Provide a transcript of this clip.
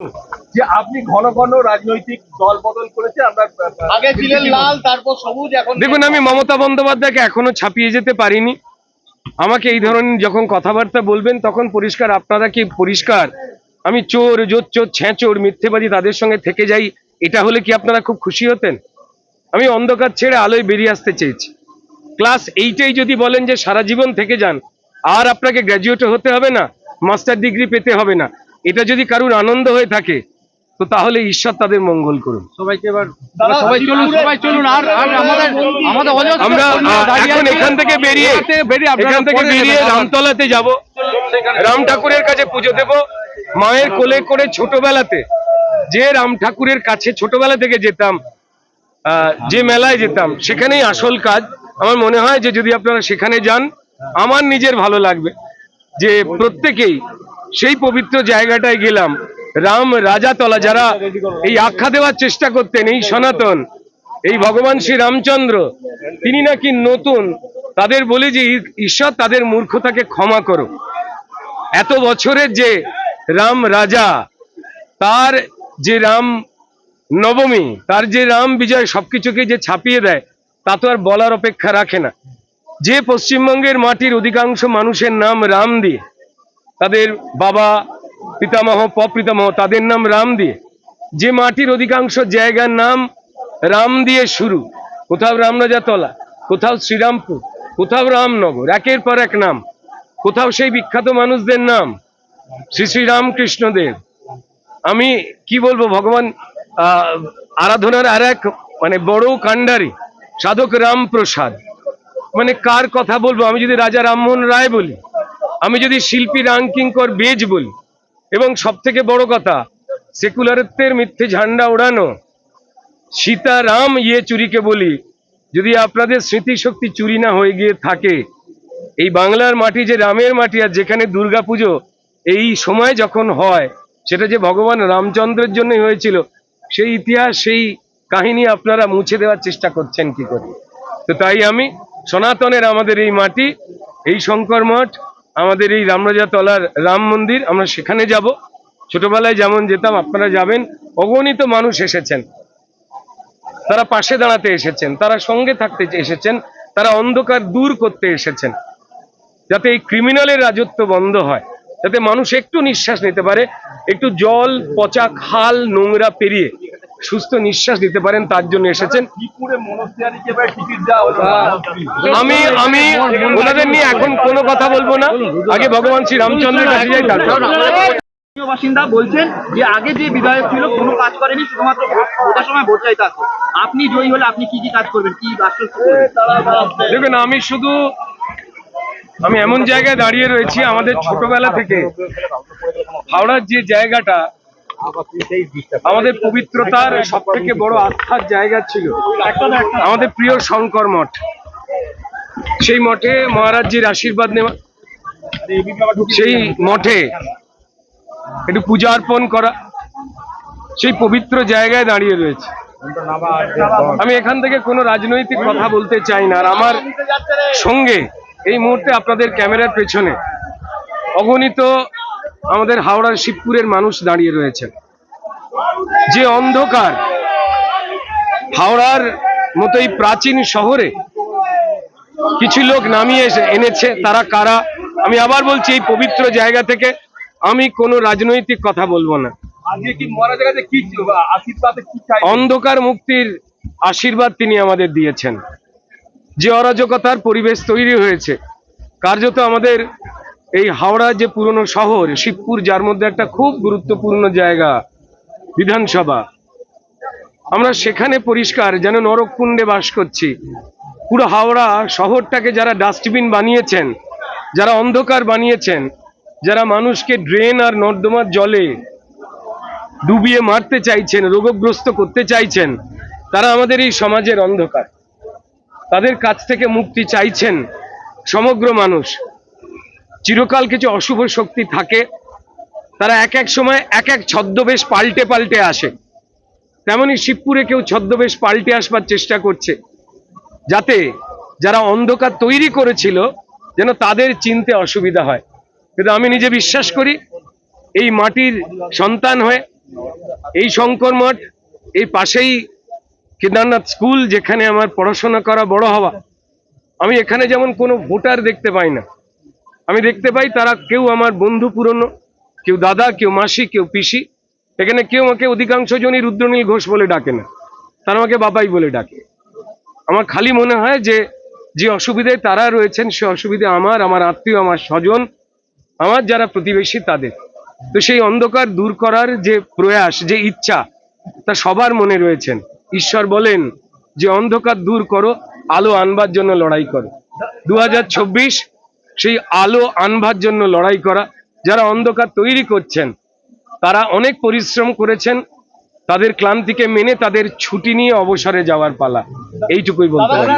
যে আপনি ঘন ঘন রাজনৈতিক দল বদল করেছে, আমরা আগে ছিলেন লাল, তারপর সবুজ, এখন দেখুন, আমি মমতা বন্দ্যোপাধ্যায়কে এখনো ছাপিয়ে যেতে পারিনি। আমাকে এই ধরনের যখন কথাবার্তা বলবেন তখন পরিষ্কার, আপনারা কি পরিষ্কার আমি চোর, জোচ্চোর, ছ্যাঁচোর, মিথ্যেবাদী তাদের সঙ্গে থেকে যাই, এটা হলে কি আপনারা খুব খুশি হতেন? আমি অন্ধকার ছেড়ে আলোয় বেরিয়ে আসতে চেয়েছি। ক্লাস 8-এই যদি বলেন যে সারা জীবন থেকে যান, আর আপনাকে গ্র্যাজুয়েটও হতে হবে না, মাস্টার ডিগ্রি পেতে হবে না, এটা যদি কারুর আনন্দ হয়ে থাকে তো তাহলে ঈশ্বর তাদের মঙ্গল করুন। সবাইকে এবার সবাই চলুন আর আমরা এখন এখান থেকে বেরিয়ে রামতলাতে যাব, রাম ঠাকুরের কাছে পুজো দেব। মায়ের কোলে করে ছোটবেলাতে যে রাম ঠাকুরের কাছে ছোটবেলা থেকে যেতাম, যে মেলায় যেতাম, সেখানেই আসল কাজ। আমার মনে হয় যে যদি আপনারা সেখানে যান, আমার নিজের ভালো লাগবে যে প্রত্যেকেই সেই পবিত্র জায়গাটায় গেলাম। রাম রাজাতলা, যারা এই আখ্যা দেওয়ার চেষ্টা করতেন এই সনাতন, এই ভগবান শ্রী রামচন্দ্র তিনি নাকি নতুন, তাদের বলি যে ঈশ্বর তাদের মূর্খতাকে ক্ষমা করো। এত বছরের যে রাম রাজা, তার যে রাম নবমী, তার যে রাম বিজয়, সবকিছুকে যে ছাপিয়ে দেয় তা তো আর বলার অপেক্ষা রাখে না। যে পশ্চিমবঙ্গের মাটির অধিকাংশ মানুষের নাম রাম দিয়ে, তাদের বাবা পিতামহ প্রপিতামহ তাদের নাম রাম দিয়ে, যে মাটির অধিকাংশ জায়গার নাম রাম দিয়ে শুরু, কোথাও রামরাজাতলা, কোথাও শ্রীরামপুর, কোথাও রামনগর, একের পর এক নাম, কোথাও সেই বিখ্যাত মানুষদের নাম, শ্রী শ্রী রামকৃষ্ণদেব। আমি কি বলবো, ভগবান আরাধনার আর এক বড় কাণ্ডারি সাধক রামপ্রসাদ, কার কথা বলবো? আমি যদি রাজা রামমোহন রায় বলি, আমি যদি শিল্পী রামকিঙ্কর বেজ বলি, এবং সব থেকে বড় কথা, সেকুলারিত্বের মিথ্যে ঝান্ডা ওড়ানো সীতারাম চুরিকে বলি, যদি আপনাদের স্মৃতিশক্তি চুরি না হয়ে গিয়ে থাকে, এই বাংলার মাটি যে রামের মাটি, আর যেখানে দুর্গাপুজো এই সময় যখন হয় সেটা যে ভগবান রামচন্দ্রের জন্যই হয়েছিল, সেই ইতিহাস, সেই কাহিনী আপনারা মুছে দেওয়ার চেষ্টা করছেন কি করে? তো তাই আমি সনাতনের আমাদের এই মাটি, এই শঙ্কর মঠ, আমাদের এই রামরাজাতলার রাম মন্দির, আমরা সেখানে যাব। ছোটবেলায় যেমন যেতাম আপনারা যাবেন। অগণিত মানুষ এসেছেন, তারা পাশে দাঁড়াতে এসেছেন, তারা সঙ্গে থাকতে এসেছেন, তারা অন্ধকার দূর করতে এসেছেন, যাতে এই ক্রিমিনালের রাজত্ব বন্ধ হয়, যাতে মানুষ একটু নিঃশ্বাস নিতে পারে, একটু জল পচা খাল নোংরা পেরিয়ে সুস্থ নিঃশ্বাস নিতে পারেন, তার জন্য এসেছেন। আমি ওনাদের নিয়ে এখন কোনো কথা বলবো না, আগে ভগবান শ্রী রামচন্দ্রের কাছে যাই। বাসিন্দা বলছেন যে আগে যে বিধায়ক ছিল কোনো কাজ করেনি, শুধুমাত্র ভোটের সময় ভোট চাইতে আসে। আপনি জয়ী হলে আপনি কি কি কাজ করবেন, কি দেখবেন? আমি এমন জায়গায় দাঁড়িয়ে রয়েছি, আমাদের ছোটবেলা থেকে হাওড়ার যে জায়গাটা আমাদের পবিত্রতার সব থেকে বড় আস্থার জায়গা ছিল, আমাদের প্রিয় শঙ্কর মঠ। সেই মঠে মহারাজজির আশীর্বাদ নেওয়া, সেই মঠে একটু পূজা অর্পণ করা, সেই পবিত্র জায়গায় দাঁড়িয়ে রয়েছে। আমি এখান থেকে কোনো রাজনৈতিক কথা বলতে চাই না। আর আমার সঙ্গে এই মুহূর্তে আপনাদের ক্যামেরার পেছনে অগণিত আমাদের হাওড়ার শিবপুরের মানুষ দাঁড়িয়ে রয়েছেন। যে অন্ধকার হাওড়ার মতো এই প্রাচীন শহরে কিছু লোক নামিয়ে এনেছে, তারা কারা? আমি আবার বলছি, এই পবিত্র জায়গা থেকে আমি কোনো রাজনৈতিক কথা বলবো না। অন্ধকার মুক্তির আশীর্বাদ তিনি আমাদের দিয়েছেন। যে অরাজকতার পরিবেশ তৈরি হয়েছে, কার্যত আমাদের এই হাওড়া যে পুরনো শহর শিবপুর, যার মধ্যে একটা খুব গুরুত্বপূর্ণ জায়গা বিধানসভা, আমরা সেখানে পরিষ্কার যেন নরককুণ্ডে বাস করছি। পুরো হাওড়া শহরটাকে যারা ডাস্টবিন বানিয়েছেন, যারা অন্ধকার বানিয়েছেন, যারা মানুষকে ড্রেন আর নর্দমার জলে ডুবিয়ে মারতে চাইছেন, রোগগ্রস্ত করতে চাইছেন, তারা আমাদের এই সমাজের অন্ধকার। তাদের কাছ থেকে মুক্তি চাইছেন সমগ্র মানুষ। চিরকাল কিছু অশুভ শক্তি থাকে, তারা এক এক সময় এক এক ছদ্মবেশ পাল্টে পাল্টে আসে। তেমনি শিবপুরে কেউ ছদ্মবেশ পাল্টে আসবার চেষ্টা করছে, যাতে যারা অন্ধকার তৈরি করেছিল যেন তাদের চিনতে অসুবিধা হয়। কিন্তু আমি নিজে বিশ্বাস করি, এই মাটির সন্তান হয়ে এই শঙ্কর মঠ, এই পাশেই কেদারনাথ স্কুল, যেখানে আমার পড়াশোনা করা, বড় হওয়া। আমি এখানে যেমন কোনো ভোটার দেখতে পাই না, আমি দেখতে পাই তারা কেউ আমার বন্ধু পুরনো, কেউ দাদা, কেউ মাসি, কেউ পিসি। এখানে কেউ আমাকে অধিকাংশ জনই রুদ্রনীল ঘোষ বলে ডাকে না, তারা আমাকে বাবাই বলে ডাকে। আমার খালি মনে হয় যে যে অসুবিধায় তারা রয়েছেন, সে অসুবিধা আমার আত্মীয়, আমার স্বজন, আমার যারা প্রতিবেশী তাদের। তো সেই অন্ধকার দূর করার যে প্রয়াস, যে ইচ্ছা, তা সবার মনে রয়েছেন। ঈশ্বর বলেন যে অন্ধকার দূর করো, আলো আনবার জন্য লড়াই করো। 2024 সেই আলো আনবার জন্য লড়াই করা। যারা অন্ধকার তৈরি করছেন তারা অনেক পরিশ্রম করেছেন, তাদের ক্লান্তিকে মেনে তাদের ছুটি নিয়ে অবসরে যাওয়ার পালা। এইটুকুই বলতে পারি।